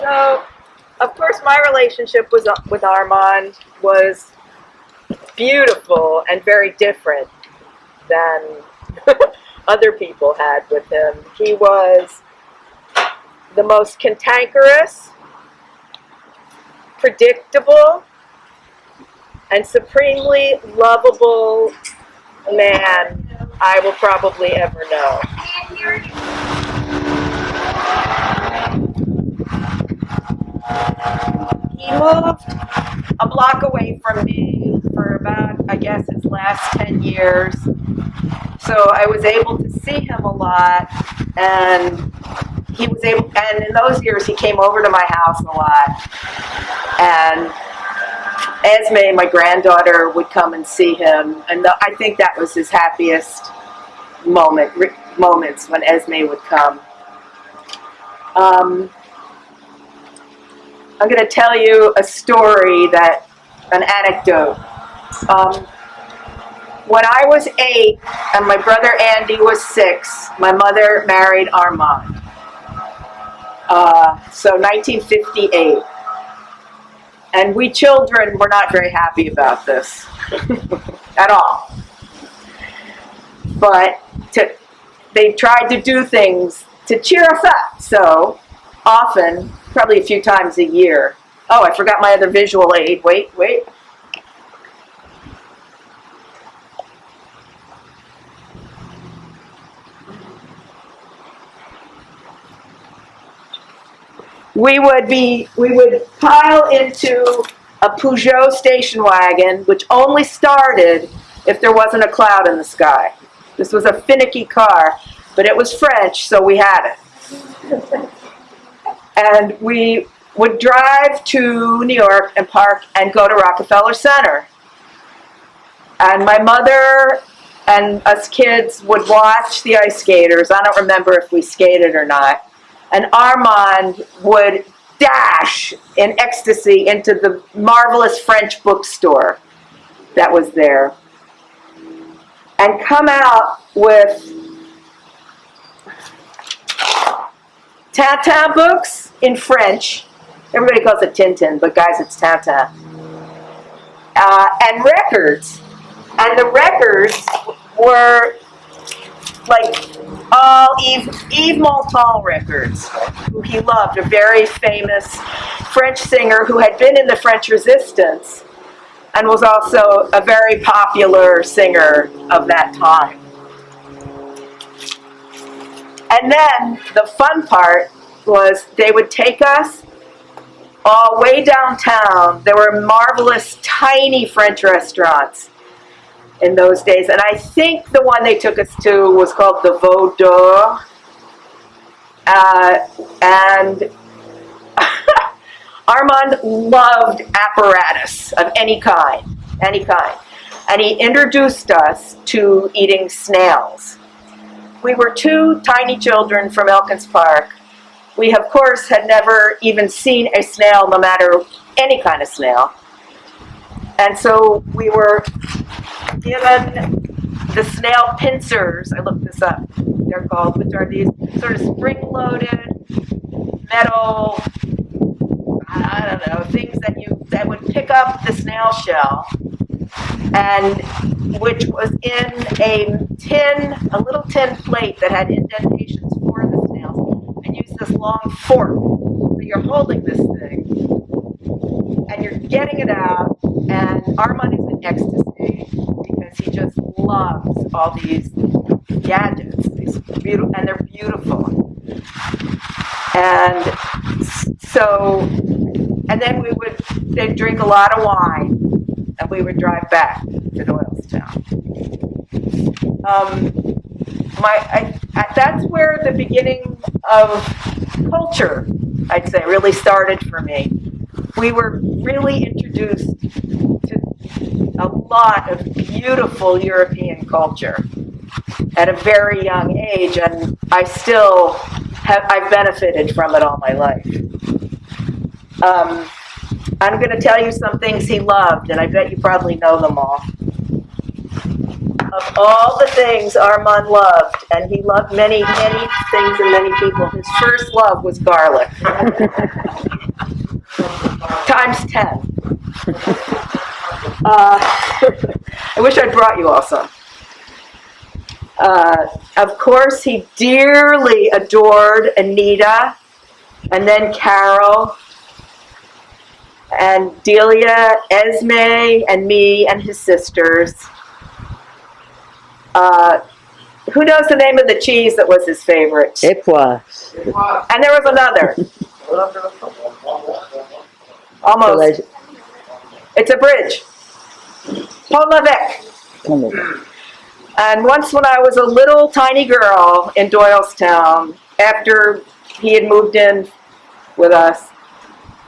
So, of course, my relationship with Armand was beautiful and very different than other people had with him. He was the most cantankerous, predictable, and supremely lovable man I will probably ever know. He moved a block away from me for about, I guess, his last 10 years. So I was able to see him a lot, and and in those years he came over to my house a lot. And Esme, my granddaughter, would come and see him, and I think that was his happiest moments when Esme would come. I'm going to tell you a story, an anecdote. When I was 8 and my brother Andy was 6, my mother married Armand. So 1958. And we children were not very happy about this at all. But they tried to do things to cheer us up. So often, probably a few times a year. Oh, I forgot my other visual aid. Wait. We would pile into a Peugeot station wagon, which only started if there wasn't a cloud in the sky. This was a finicky car, but it was French, so we had it. And we would drive to New York and park and go to Rockefeller Center. And my mother and us kids would watch the ice skaters. I don't remember if we skated or not. And Armand would dash in ecstasy into the marvelous French bookstore that was there and come out with Tintin books in French. Everybody calls it Tintin, but guys, it's Tintin. And records. And the records were like all Yves Montand records, who he loved, a very famous French singer who had been in the French Resistance and was also a very popular singer of that time. And then the fun part was they would take us all way downtown. There were marvelous, tiny French restaurants in those days. And I think the one they took us to was called the Veau d'Or. And Armand loved apparatus of any kind. And he introduced us to eating snails. We were 2 tiny children from Elkins Park. We, of course, had never even seen a snail, no matter any kind of snail. And so we were given the snail pincers. I looked this up. They're called, which are these sort of spring-loaded metal, I don't know, things that would pick up the snail shell, and which was in a little tin plate that had indentations for the snails, and used this long fork. So you're holding this thing, and you're getting it out, and Armand is in ecstasy because he just loves all these gadgets, and they're beautiful. And so, and then they'd drink a lot of wine, and we would drive back to Doylestown. That's where the beginning of culture, I'd say, really started for me. We were really introduced to a lot of beautiful European culture at a very young age, and I've benefited from it all my life. I'm going to tell you some things he loved, and I bet you probably know them all. Of all the things Armand loved, and he loved many, many things and many people, his first love was garlic. Times 10. I wish I'd brought you all some. Of course, he dearly adored Anita, and then Carol, and Delia, Esme, and me, and his sisters. Who knows the name of the cheese that was his favorite? Epois. And there was another. Almost. It's a bridge. Pont l'Evêque. And once when I was a little tiny girl in Doylestown, after he had moved in with us,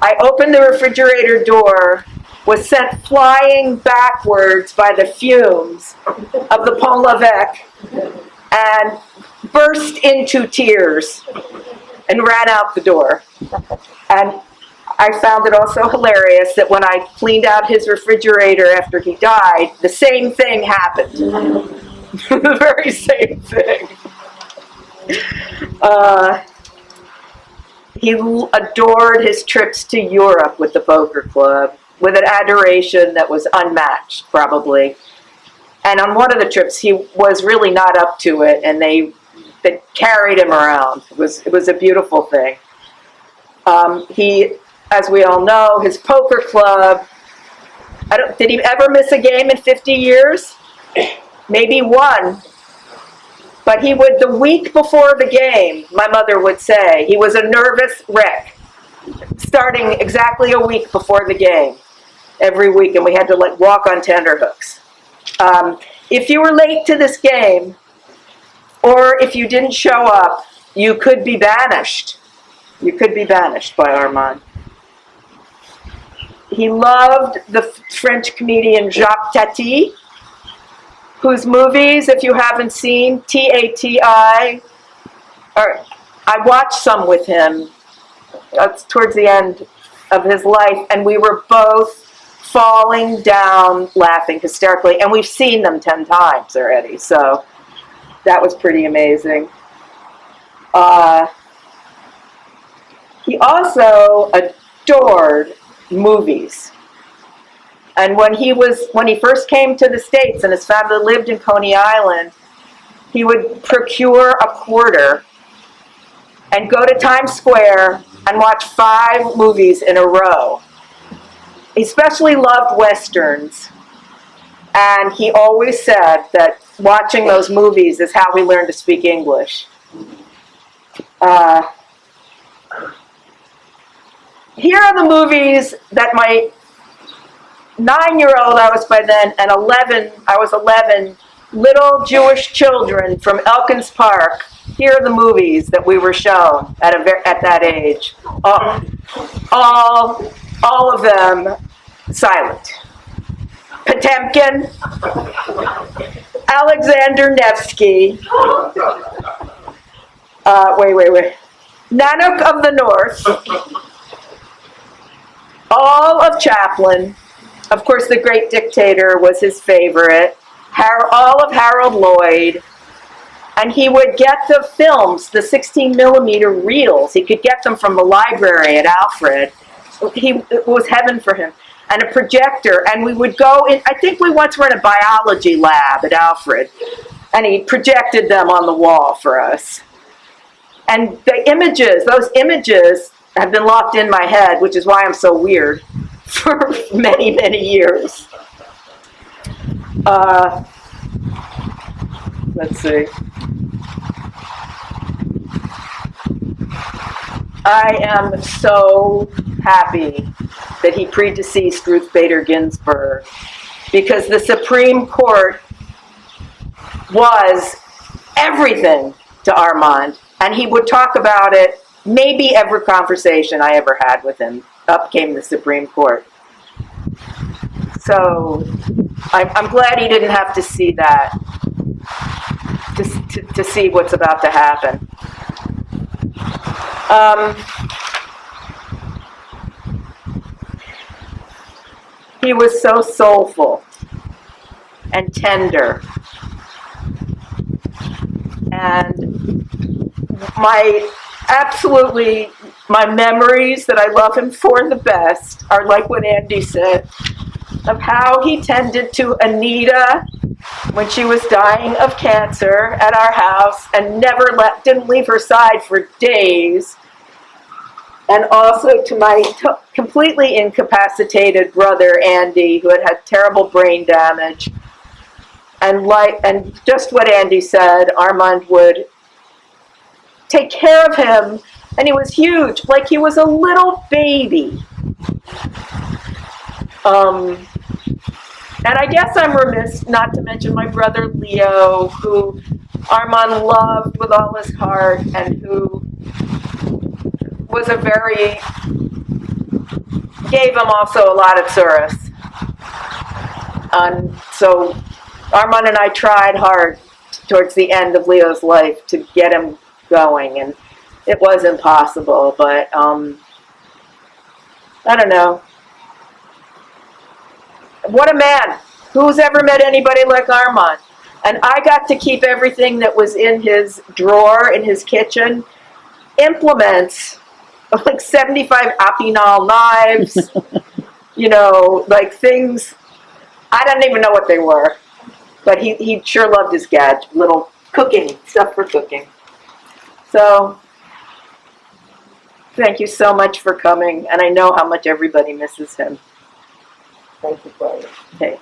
I opened the refrigerator door, was sent flying backwards by the fumes of the Pont l'Evêque, and burst into tears and ran out the door. And I found it also hilarious that when I cleaned out his refrigerator after he died, the same thing happened. The very same thing. He adored his trips to Europe with the poker club, with an adoration that was unmatched, probably. And on one of the trips, he was really not up to it, and they carried him around. It was a beautiful thing. He, as we all know, his poker club, did he ever miss a game in 50 years? Maybe one. But he would, the week before the game, my mother would say, he was a nervous wreck, starting exactly a week before the game, every week, and we had to walk on tenterhooks. If you were late to this game, or if you didn't show up, you could be banished. You could be banished by Armand. He loved the French comedian Jacques Tati, whose movies, if you haven't seen, T-A-T-I, or I watched some with him towards the end of his life, and we were both falling down laughing hysterically, and we've seen them 10 times already, so that was pretty amazing. He also adored movies. And when he first came to the States and his family lived in Coney Island, he would procure a quarter and go to Times Square and watch 5 movies in a row. He especially loved Westerns, and he always said that watching those movies is how he learned to speak English. Here are the movies that my 9-year-old, I was by then, and I was 11, little Jewish children from Elkins Park. Here are the movies that we were shown at that age. All of them silent. Potemkin, Alexander Nevsky, wait. Nanook of the North, all of Chaplin. Of course, The Great Dictator was his favorite. All of Harold Lloyd. And he would get the films, the 16-millimeter reels. He could get them from the library at Alfred. It was heaven for him. And a projector. And we would go in, I think we once were in a biology lab at Alfred. And he projected them on the wall for us. And those images have been locked in my head, which is why I'm so weird, for many, many years. Let's see. I am so happy that he predeceased Ruth Bader Ginsburg, because the Supreme Court was everything to Armand, and he would talk about it maybe every conversation I ever had with him. Up came the Supreme Court. So I'm glad he didn't have to see that, to see what's about to happen. He was so soulful and tender And my memories that I love him for the best are like what Andy said, of how he tended to Anita when she was dying of cancer at our house and didn't leave her side for days. And also to my completely incapacitated brother Andy, who had terrible brain damage. And just what Andy said, Armand would take care of him, and he was huge, like he was a little baby. And I guess I'm remiss not to mention my brother Leo, who Armand loved with all his heart, and who was gave him also a lot of service. And so Armand and I tried hard towards the end of Leo's life to get him going, and it was impossible, but I don't know. What a man. Who's ever met anybody like Armand? And I got to keep everything that was in his drawer in his kitchen. Implements, like 75 Apinal knives, like things, I don't even know what they were. But he sure loved his gadget, little cooking, stuff for cooking. So, thank you so much for coming, and I know how much everybody misses him. Thank you, Claudia. Okay.